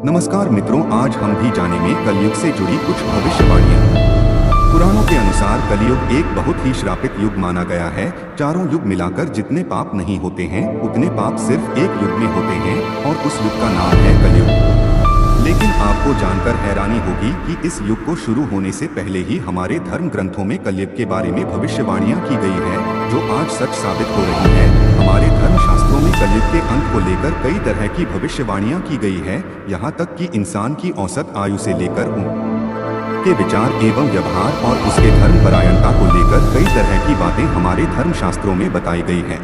नमस्कार मित्रों, आज हम भी जानेंगे कलयुग से जुड़ी कुछ भविष्यवाणियां। पुराणों के अनुसार कलयुग एक बहुत ही श्रापित युग माना गया है। चारों युग मिलाकर जितने पाप नहीं होते हैं उतने पाप सिर्फ एक युग में होते हैं और उस युग का नाम है कलयुग। लेकिन आपको जानकर हैरानी होगी कि इस युग को शुरू होने से पहले ही हमारे धर्म ग्रंथों में कलयुग के बारे में भविष्यवाणियां की गई है, जो आज सच साबित हो रही है। हमारे धर्म शास्त्रों में कलयुग के अंत को लेकर कई तरह की भविष्यवाणियां की गई है। यहाँ तक कि इंसान की औसत आयु से लेकर के विचार एवं व्यवहार और उसके धर्म परायणता को लेकर कई तरह की बातें हमारे धर्म शास्त्रों में बताई गई हैं।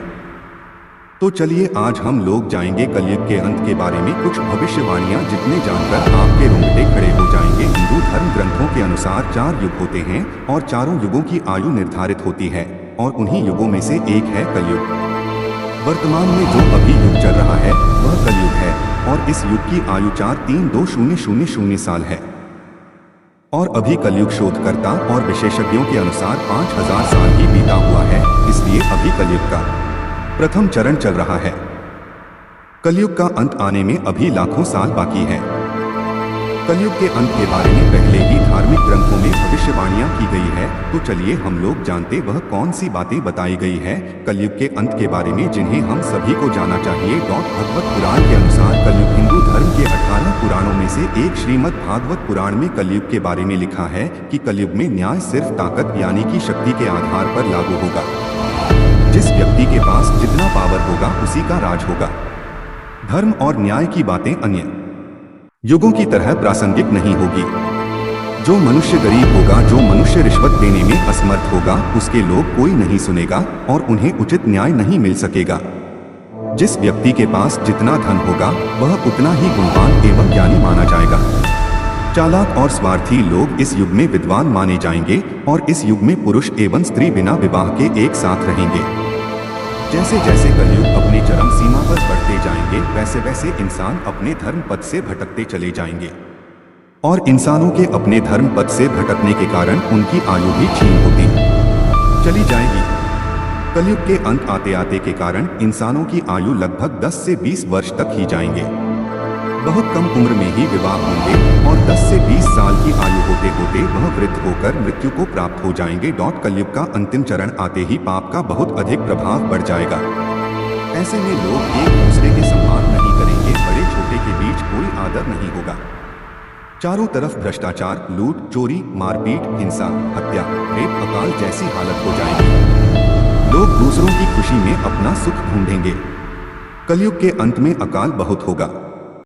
तो चलिए आज हम लोग जाएंगे कलयुग के अंत के बारे में कुछ भविष्यवाणियां, जितने जानकर आपके रोंगटे खड़े हो जाएंगे। हिंदू धर्म ग्रंथों के अनुसार 4 युग होते हैं और चारों युगों की आयु निर्धारित होती है और उन्हीं युगों में से एक है कलयुग। वर्तमान में जो अभी युग चल रहा है वह कलयुग है और इस युग की आयु 432,000 साल है। और अभी कलयुग शोधकर्ता और विशेषज्ञों के अनुसार 5000 साल ही बीता हुआ है, इसलिए अभी कलयुग का प्रथम चरण चल रहा है। कलयुग का अंत आने में अभी लाखों साल बाकी है। कलयुग के अंत के बारे में पहले ही धार्मिक ग्रंथों में भविष्यवाणियां की गई है। तो चलिए हम लोग जानते वह कौन सी बातें बताई गई है कलयुग के अंत के बारे में, जिन्हें हम सभी को जाना चाहिए। भागवत पुराण के अनुसार कलयुग हिंदू धर्म के 18 पुराणों में से एक श्रीमद् भागवत पुराण में कलयुग के बारे में लिखा है कि कलयुग में न्याय सिर्फ ताकत यानी कि शक्ति के आधार पर लागू होगा। जिस व्यक्ति के पास जितना पावर होगा उसी का राज होगा। धर्म और न्याय की बातें अन्य युगों की तरह प्रासंगिक नहीं होगी। जो मनुष्य गरीब होगा, जो मनुष्य रिश्वत देने में असमर्थ होगा, उसके लोग कोई नहीं सुनेगा और उन्हें उचित न्याय नहीं मिल सकेगा। जिस व्यक्ति के पास जितना धन होगा वह उतना ही गुणवान एवं ज्ञानी माना जाएगा। चालाक और स्वार्थी लोग इस युग में विद्वान माने जाएंगे और इस युग में पुरुष एवं स्त्री बिना विवाह के एक साथ रहेंगे। जैसे जैसे कलयुग अपनी चरम सीमा पर बढ़ते जाएंगे वैसे वैसे इंसान अपने धर्म पथ से भटकते चले जाएंगे और इंसानों के अपने धर्म पथ से भटकने के कारण उनकी आयु भी क्षीण होती चली जाएगी। कलयुग के अंत आते आते के कारण इंसानों की आयु लगभग 10 से 20 वर्ष तक ही जाएंगे। बहुत कम उम्र में ही विवाह होंगे और 10 से 20 साल की आयु होते होते वह वृद्ध होकर मृत्यु को प्राप्त हो जाएंगे। कलयुग का अंतिम चरण आते ही पाप का बहुत अधिक प्रभाव बढ़ जाएगा। ऐसे में लोग एक दूसरे के सम्मान नहीं करेंगे, बड़े छोटे के बीच कोई आदर नहीं होगा। चारों तरफ भ्रष्टाचार, लूट, चोरी, मारपीट, हिंसा, हत्या, रेप, अकाल जैसी हालत हो जाएगी। लोग दूसरों की खुशी में अपना सुख ढूंढेंगे। कलयुग के अंत में अकाल बहुत होगा।